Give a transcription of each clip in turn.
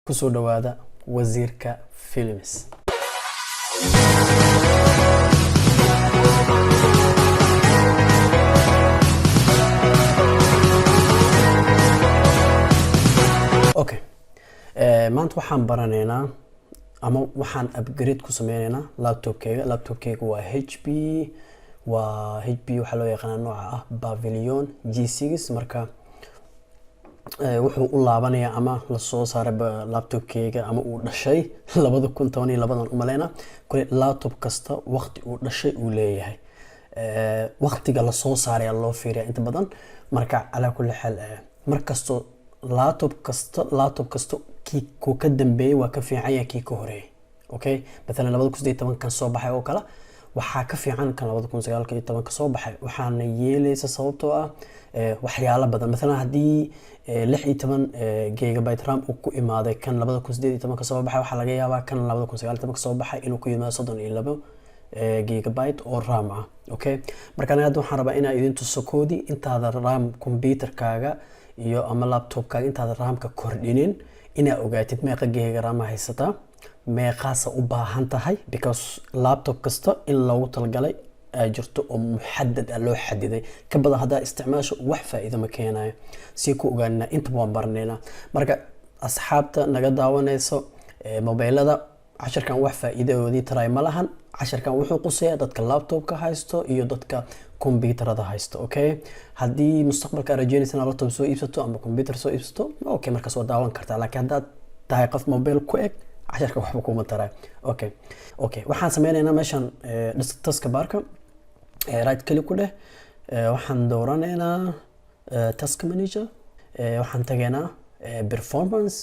kusoo dhawaada wasiirka films. Okay, maanta waxaan baranaynaa ama waxaan upgrade ku sameynaynaa laptopkayga waa HP waxaa loo yaqaanaa nooca ah Pavilion G6 marka wuxuu u laabanayaa ama la soo saaray laptopkayga ama uu dhashay 2012 u maleena kule laptop kasta waqti uu dhashay uu leeyahay waqtiga la soo saaray loo fiiriyaa inta badan marka ala kulli xal markasto laptop kasta kii ku ka dambeeyay waa ka fiican yahay kii ka horeeyay okay mesela 2018 kan soo baxay oo kala waxaa ka fiican kan 2019 ka soo baxay waxaana yeelaysa sababtoo ah waxyaalo badan mesela hadii 16 gigabyte RAM uu ku imaaday kan 2018 ka soo baxay waxa laga yaabaa kan 2019 ka soo baxay inuu ku yimaado 32 gigabyte oo RAM ah okay marka anaga waxaan rabaa inaan idin tuso koodi intaada RAM computerkaaga iyo ama laptopkaaga intaada RAM-ka kordhinin ina ogaatid meeqa giga RAM haysata meeqaasa u baahan tahay because laptop kasta in loogu talagalay ay jirto oo muxaddad loo xadiday ka badan hadaa isticmaasho wax faa'iido ma keenayo si ku ogaanina inta waan barneena marka asxaabta naga daawanayso mobilada casharkan wax faa'iidoodii taray ma lahan casharkan wuxuu quseeyaa dadka laptopka haysto iyo dadka computerada haysto okay hadii mustaqbalka rajaynaysan laptop soo iibsato ama computer soo iibsato okay markaas waa daawan kartaa laakiin hadaa tahay qof mobile ku eg casharka waxba kuma taray okay waxaan sameynaynaa meeshan taska barka right click ku dheh waxaan dooranaynaa task manager waxaan tagaynaa performance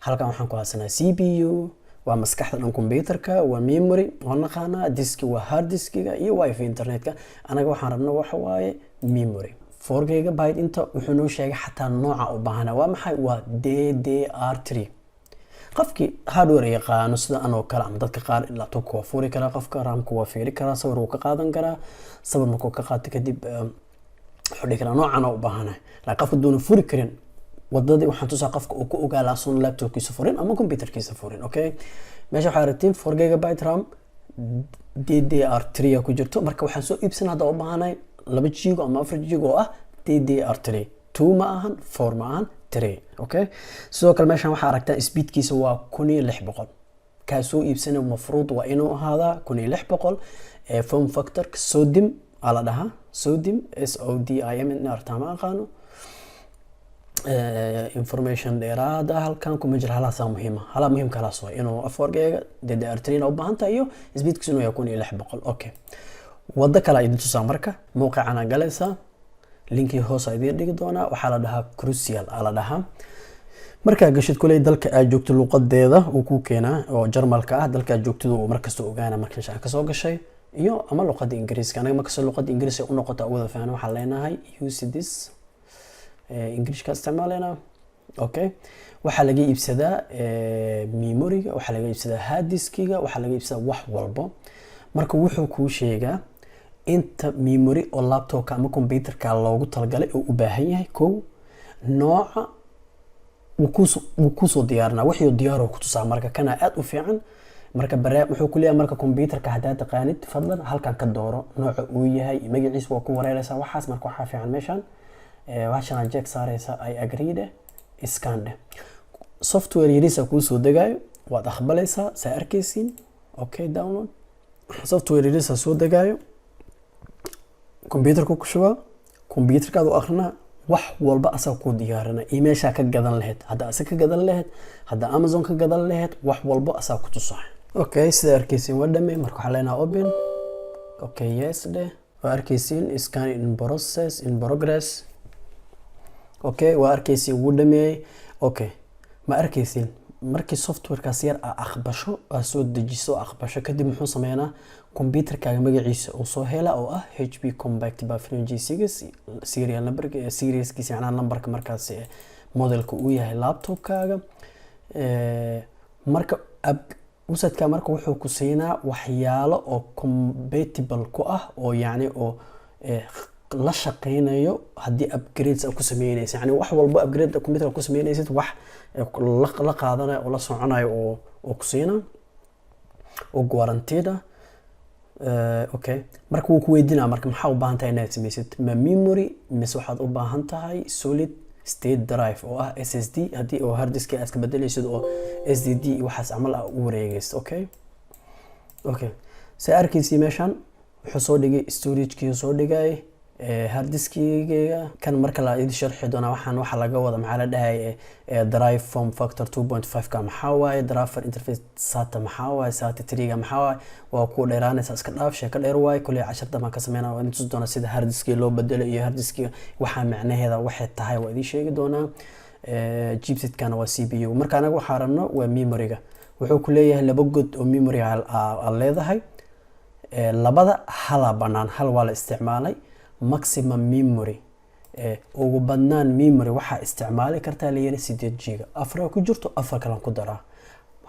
halkan waxaan ku haysanaa CPU waa maskaxda dhan computerka waa memory waa naqaana disk waa hard diskiga iyo wifi internetka anaga waxaan rabnaa waxa waaye memory 4 gigabyte inta wuxuu noo sheegay xataa nooca u baahan waa maxay waa DDR3 qofkii hardware yaqaano sida anoo kala ama dadka qaar laptop ku furi kara qofka RAM-ku waa fiiri kara sawir uu ka qaadan kara sawir markuu ka qaato kadib xidhi kara noocan u baahan la qofka doon furi karin wadadii waxaan tusaa qofka uu ku ogaala sun laptopkiisa furin ama computerkiisa furin okay meesha waxa rabtiin 4 gigabyte RAM DDR3 ku jirto marka waxaan soo iibsan hada u baahanay 2 GB ama 4 GB oo ah DDR3 2 ma ahan 4 ma ahan 3 okay sidoo kale meeshan waxa aragtaa speedkiisa waa 1600 ka soo iibsan mafruud waa inuu ahaada 1600 form factor sodium ala dhaha sodium SODIUM nartama aqaano information dheeraada halkan kuma jira halaasa muhiim kala soo inuu 4 GB DDR3 u baahan tahay iyo speedkiisu waa 1600 okay wada kala idin tusaa marka muuqaalana galaysa linki hoos idin dhigi doona waxa la dhahaa crucial ala dhaha marka gashid kulay dalka aad joogto luqadeeda uu ku keenaa oo Jarmalka ah dalka joogtadu oo markaas uu ogaana marka shaqo ka soo gashay iyo ama luqada Ingiriiska anaga markaas luqada Ingiriiska u noqoto wada fahana waxa leenahay use this English ka isticmaalena okay waxa laga iibsadaa memory-ga waxa laga iibsadaa hard disk-ga waxa laga iibsadaa wax walba marka wuxuu ku sheegaa inta memory oo laptop ama computer-ka loogu talagalay oo u baahan yahay ko nooca uu ku soo diyaarna wixii diyaaro ku tusaa marka kana aad u fiican marka barnaamij wuxuu ku leeyahay marka computer-ka hadaa taqaanid fadlan halkan ka dooro nooca uu yahay magaciisa waa ku wareeraysa waxaas marka waxa fiican meeshan waxaan check saaraysa I agree scan software yariisa ku soo degaayo waad aqbalaysaa sa arkaysiin okay download software yariisa soo degaayo computer ku shuba computer-kaadu akhrina wax walba asaga ku diyaarina email-sha ka gadan lahayd hada asaga ka gadan lahayd hada Amazon ka gadan lahayd wax walba asaga ku tusaa okay sida arkaysiin wadamay marka waxa leenahay open okay yes waa arkaysiin scan in process in progress okay waa arkaysiin wadamay okay ma arkaysiin markii software-kaas yar aqbasho soo dejiso aqbasho kadib muxuu sameeynaa computer-kaaga magaciisa oo soo hela oo ah HP Compact Pavilion G6 serial number serieskiisa yana numberka markaas modelka uu yahay laptop-kaaga marka usadka marka wuxuu ku siinaa waxyaalo oo compatible ku ah oo yaani oo la shaqeynayo haddii upgrades ku sameynaysid, yani wax walbo upgrade computer ku sameynaysid wax la qaadanayo oo la soconayo oo ku siina oo guaranteed ah. Okay, marka wuu ku weydiinaa marka maxaa u baahan tahay inaad sameysid, ma memory mise waxaad u baahan tahay solid state drive oo ah SSD haddii oo hard disk aad ka bedelaysid oo SSD waxaas camal ah u wareegaysid. Okay sa arkaysi meeshan wuxuu soo dhigay storage-kii soo dhigay hard disk-kiga kan marka la idin sharxi doona waxaan waxa laga wada maxaa la dhahay drive form factor 2.5 ka maxaa waaye, driver interface SATA maxaa waaye, SATA 3 ga maxaa waaye, waa ku dheeraanaysa iska dhaaf sheeko dheer waaye. kulli 10 dama ka sameynaa waa inta doona sida hard disk loo bedelo iyo hard disk waxa macnaheeda waxay tahay waa idin sheegi doonaa. Chipset kana waa CPU. marka anagu waxaan rabno waa memory-ga, wuxuu ku leeyahay laba god oo memory ah leedahay, labada hala banaan hal waa la isticmaalay. maximum memory ugu badnaan memory waxa isticmaali kartaa la yiri 8 GB, afar ku jirto afar kale ku daraa.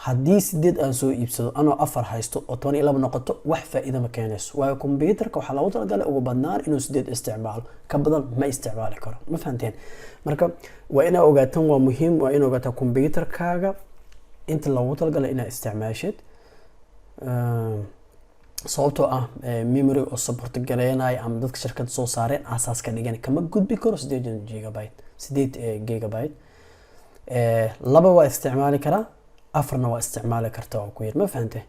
haddii 8 aan soo iibsado anoo afar haysto oo 12 noqoto wax faa'iido ma keenayso, waayo computerka waxa lagu talagalay ugu badnaan inuu 8 isticmaalo, ka badan ma isticmaali karo. ma fahanteen? marka waa inaa ogaataan, waa muhiim, waa inaa ogaataa computerkaaga inta lagu talagalay inaa isticmaashid. sababtoo ah memory oo support gareynay ama dadka shirkadda soo saareen asaas ka dhigan kama gudbi karo 8 GB. laba waa isticmaali karaa, afarna waa isticmaali kartaa oo ku yar. ma fahantay?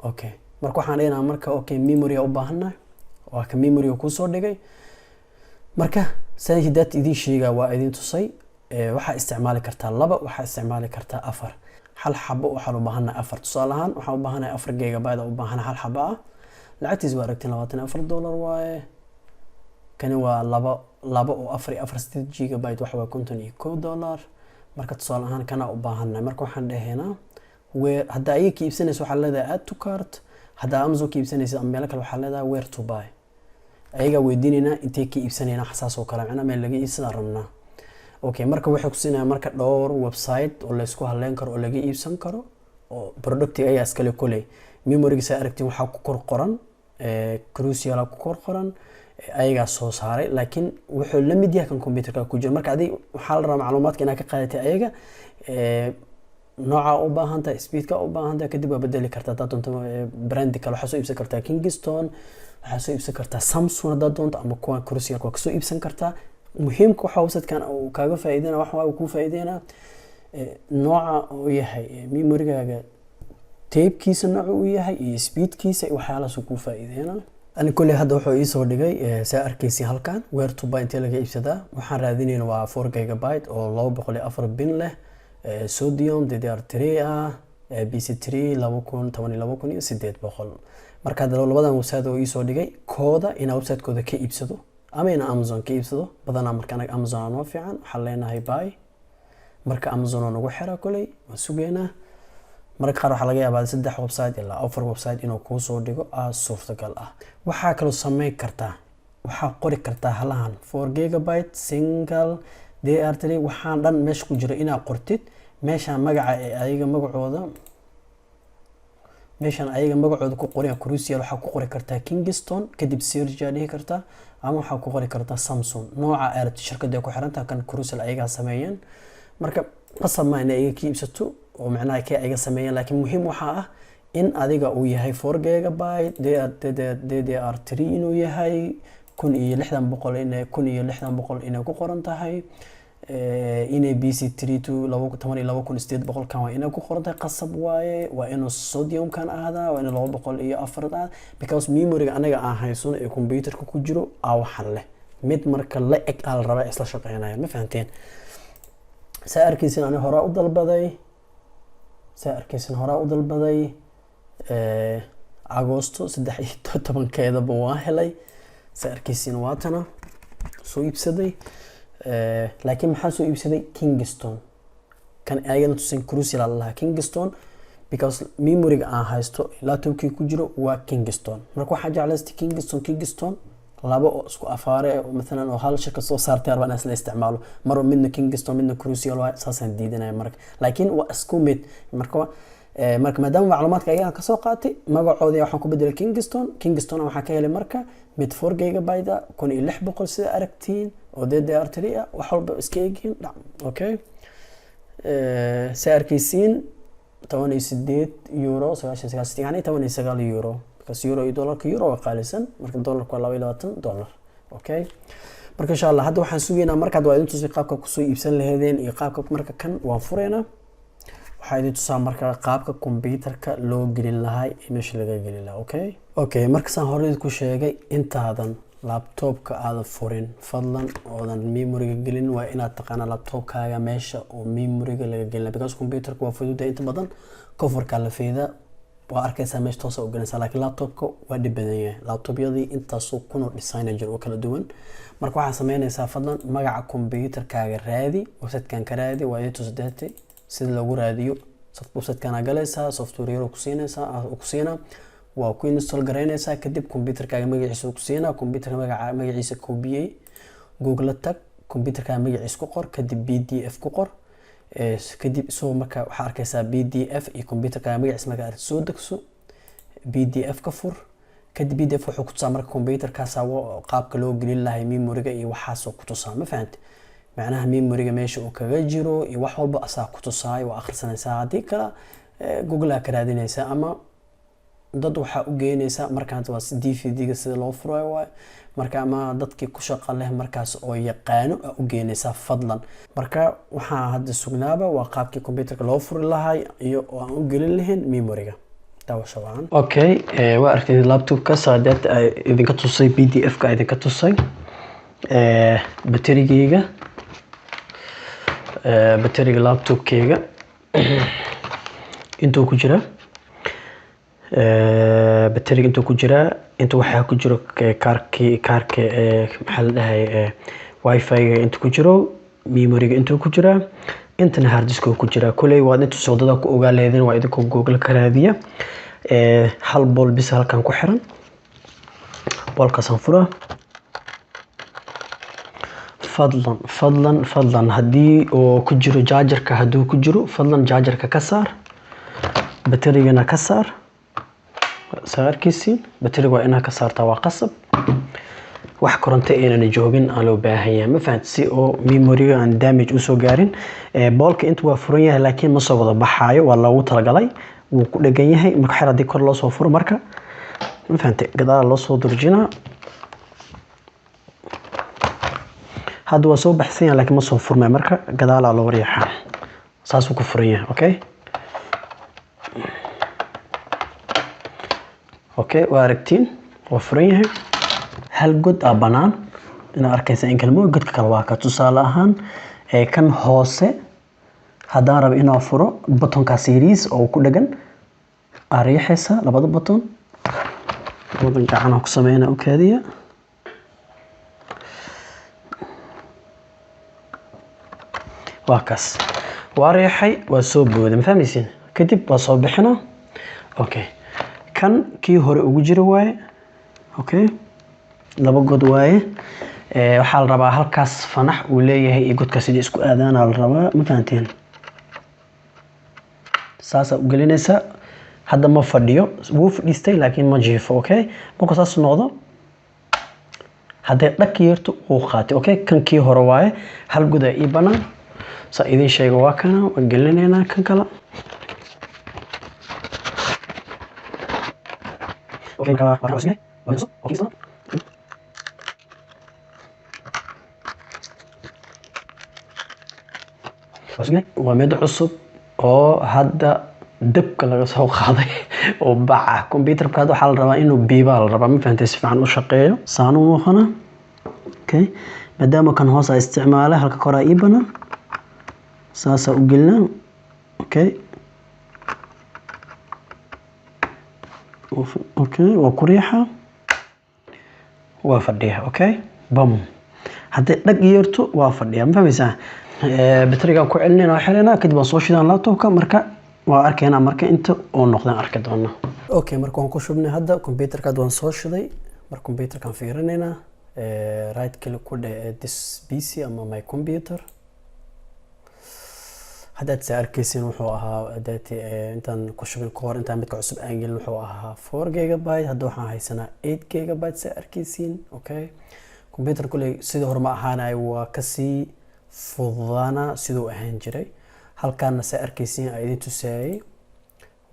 Okay, marka waxaan dhigana marka okay memory u baahanahay waa ka memory ku soo dhigay. marka saahidaad idin sheega waa idin tusay waxa isticmaali kartaa laba, waxa isticmaali kartaa afar. hal xabo waxaan u baahanahay afar. tusaale ahaan waxaan u baahanahay 4 GB u baahanahay hal xabo ah, lacagtiis waa aragteen $24 waaye. kani waa laba oo 4 GB waxa waa $51. marka tusaale ahaan kana u baahanahay. marka waxaan dhahaynaa hadda ay ka iibsanayso waxa leedahay add to cart, hadda Amazon ka iibsanayso ama meel kale waxa leedahay where to buy. ayaga weydiinayna intee ka iibsanayna xasaas oo kale macna meel laga iibsan rabnaa. Okay, marka waxay ku siinayaan marka dhowr website oo la isku haleyn karo oo laga iibsan karo oo product ay iskale kulay. memory-ga sa aragtiin waxa ku kor qoran crucial ku kor qoran ayaga soo saaray, laakiin wuxuu la mid yahay kan computerka ku jira. marka adii waxa la rabaa macluumaadka inaad ka qaadatay ayaga nooca u baahan tahay, speed-ka u baahan tahay, kadib waa bedeli kartaa. dad doonto brand kale waxa soo iibsan kartaa Kingston, waxa soo iibsan kartaa Samsung dad doonto ama kuwa crucial ka soo iibsan kartaa. muhiimka waxa website-kan uu kaaga faa'iideena waxa uu ku faa'iideena nooca uu yahay memory-gaaga, tape-kiisa nooca uu yahay iyo speed-kiisa iyo waxyaalahaas uu ku faa'iideena. ani kulli hadda wuxuu ii soo dhigay saa arkaysi halkan where to buy inta laga iibsadaa. waxaan raadinayna waa 4 GB oo 204 bin leh, sodium DDR3 ah, BC3 2012 marka hadda labadan website oo ii soo dhigay kooda ina website-kooda ka iibsado ama ina Amazon ka iibsado. badanaa marka anaga Amazon aan fiican waxaan leenahay buy. marka Amazon oo nagu xira kulay waan sugeynaa. marka qaar waxa laga yaabaa 3 website ilaa 4 website inuu ku soo dhigo suurtagal ah. waxa kale sameey kartaa, waxa qori kartaa halahan 4 GB single DDR3 waxaan dhan meesha ku jira inaad qortid. meeshaan magaca ayaga magacooda ku qoran crucial waxa ku qori kartaa Kingston, kadib search aad dhihi kartaa ama waxa ku qori kartaa Samsung. nooca aad shirkadda ku xirantahay kan crucial ayaga sameeyeen. marka qasab ma inay iga iibsato oo macnaha kay ayaga sameeyeen, laakiin muhiim waxa ah in adiga uu yahay 4 GB DDR3 inuu yahay 1600 inay ku qoran tahay, inay BC3 2012 kan waa inay ku qoran tahay qasab waaye. waa inuu sodium kan ahada, waa inuu 204 because memory-ga anaga aan haysan ee computerka ku jiro waxan leh mid marka la eg al raba isla shaqeynaya. ma fahanteen? saa arkaysin ana hore u dalbaday Agosto 13 waa helay. saa arkaysin waatana soo iibsaday. laakiin maxaa soo iibsaday Kingston kan ayagana tusin crucial Allah Kingston because memory-ga aan haysto laptop-kii ku jiro waa Kingston. marka waxa jeclaystay Kingston laba oo isku afaare oo مثلا oo hal shirkad soo saartay arbaan isla isticmaalo mar midna Kingston midna crucial waa saasan diidanay marka, laakiin waa isku mid. marka marka maadaama macluumaadka ayaga ka soo qaatay magacoodii waxaan ku bedelay Kingston waxaan ka helay marka mid 4 GB 1600 sida aragtiin oo DDR3 ah wax walba iska eegin okay saarkiisiin 18 euro 99 yani 19 euro because euro iyo dollarka euro waa qaalisan marka dollarku waa 22 dollar okay marka insha Allah hadda waxaan sugeynaa markaad waa idin tusay qaabka ku soo iibsan lahaydeen iyo qaabka marka kan waan fureynaa waxaa idin tusaa marka qaabka computerka loo gelin lahaa meesha laga gelin lahaa okay marka saan hore ku sheegay intaadan laptopka aad furin fadlan oodan memory-ga gelin waa inaad taqaan laptopkaaga meesha oo memory-ga laga gelin because computerka waa fududa inta badan coverka la feeda waa arkaysaa meesha toos u gelinaysaa laakiin laptopka waa dhib badan yahay laptopyadii intaas oo kun oo designer jir oo kala duwan marka waxaa sameynaysaa fadlan magaca computerkaaga raadi website-kan ka raadi waa idin tusdeetay sida lagu raadiyo website-kan galaysaa software yar ku siinaa waa ku install gareynaysaa kadib computerkaaga magaciisa ku siinaa computerka magaciisa koobiyay google tag computerkaaga magaciisa ku qor kadib pdf ku qor kadib soo marka waxa arkaysaa pdf iyo computerkaaga magaciisa marka aad soo degso pdf ka fur kadib pdf wuxuu ku tusaa marka computerkaas qaabka loo gelin lahaa memory-ga iyo waxaas ku tusaa ma fahantay macnaha memory-ga meesha uu kaga jiro iyo wax walba asaa ku tusaay waa akhrisanaysaa hadii kala google ka raadinaysaa ama dad waxa u geynaysaa markaas waa DVD-ga sida loo furayo waa marka ama dadkii ku shaqo leh markaas oo yaqaano u geynaysaa fadlan marka waxaa hadda sugnaaba waa qaabkii computerka loo furi lahaa iyo oo aan u gelin lahayn memory-ga daawasho waan okay waa arkay laptopka saadad idinka tusay PDF-ka idinka tusay bateriga laptopkayga intuu ku jira bateriga intuu ku jira inta waxa ku jiro kaarka maxaa la dhahay wifi-ga intuu ku jiro memory-ga intuu ku jira intana hard disk ku jira kulay waa inta sodada ku ogaa leedin waa idinku google ka raadiya hal bol bis halkan ku xiran bolka sanfura fadlan hadii oo ku jiro chargerka haduu ku jiro fadlan chargerka ka saar baterigana ka saar saarkiisi bateriga waa inaad ka saartaa waa qasab wax koronto aanan joogin aan loo baahan yahay ma fahanti oo memory-ga aan damage u soo gaarin bolka inta waa furan yahay laakiin ma soo wada baxaayo waa loogu talagalay wuu ku dhagan yahay marka xir hadii kor loo soo furo marka ma fahanti gadaal loo soo durjinaa هذا هو صوب حسين لكن ما صوب فرمة مركا قدال على وريحة ساسو كفرية اوكي واركتين وفرية هل قد ابانان انا اركيسا ان كلمو قد كالواكا تسالاهان كان هوسي هذا رب انو فرو بطن كاسيريز او كدغن اريحيسا لبدا بطن لبدا قاعنا كسمينا اوكاديا واكس واريحي وسوبود ما فهميسين كدب وصوبحنا اوكي كان كي هوري ugu jiro way okay laba god way waxa la rabaa halkaas fanax uu leeyahay iyo godka sidii isku aadaan la rabaa ma fahanteen saasa u gelinaysa hadda ma fadhiyo wuu fadhiistay laakiin ma jiifo okay marka saas noqdo hadda dhaq yeerto uu qaatay okay kan kii hore way hal god ay banaan سأيدين شيء واكنا وقلنا هنا كنكلا اوكي كلا واسمه واسمه اوكي صح واسمه ومد عصب او هذا دبك laga soo qaaday oo baca computerka waxa la rabaa inuu biiba la rabaa ma fahanteen si fiican u shaqeeyo saanu waxana okay maadaama kan hoos ay isticmaala halka kora ibana ساسا وقلنا اوكي اوكي وكريحة وافديها اوكي بم حتى دقيرتو وافديها ما فهميسا بطريقه ku celinayna xirina kadib aan soo shidaan laptopka marka waa arkayna marka inta oo noqdaan arki doona okay marka aan ku shubnay hadda computerka waan soo shiday marka computerkan fiirinayna right click ku dheh this PC ama my computer haddaad saa arkaysiin wuxuu ahaa intaan ku shubin ka hor intaan midka cusub aan gelin wuxuu ahaa 4 gigabyte. hadda waxaan haysanaa 8 gigabyte saa arkaysiin. okay, computer kuley sidii hore ma ahaanayo, waa kasii fududaana siduu ahaan jiray. halkaana saa arkaysiin aan idin tusaayay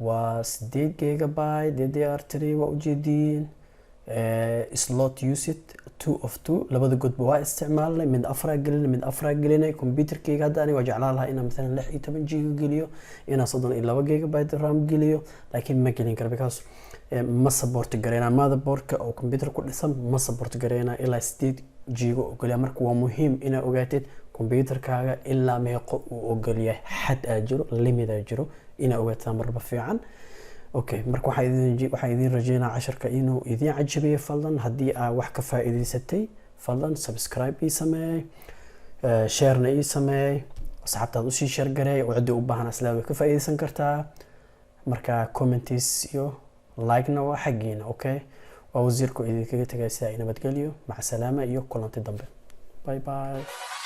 waa 8 gigabyte DDR3 waa ujeediin. slot usage 2 of 2 labada godba waa isticmaalnay, mid afraa gelinay. computerkayga hadda aniga waa jeclaan lahaa inaan مثلا 16 GB geliyo, inaan 32 gigabyte RAM geliyo, laakiin ma gelin karo because ma support gareena motherboardka oo computer ku dhisan ma support gareena ilaa 8 GB oo geliya. marka waa muhiim inaad ogaatid computerkaaga ilaa meeqo uu ogolyahay, xad aa jiro, limit aa jiro, inaad ogaataa marba fiican. okay, marka waxaan idin rajeynaa casharka inuu idin cajabiyo. fadlan haddii aad wax ka faa'iidaysatay fadlan subscribe ii sameey, sharena ii sameey, asxaabtaad usii share gareey oo ciddii u baahan asla way ka faa'iidaysan kartaa. marka comments iyo like-na waa xaggiina. okay, waa wasiirku idinkaga tagay sidaa nabadgelyo, maca salaama iyo kulanti dambe. bye bye.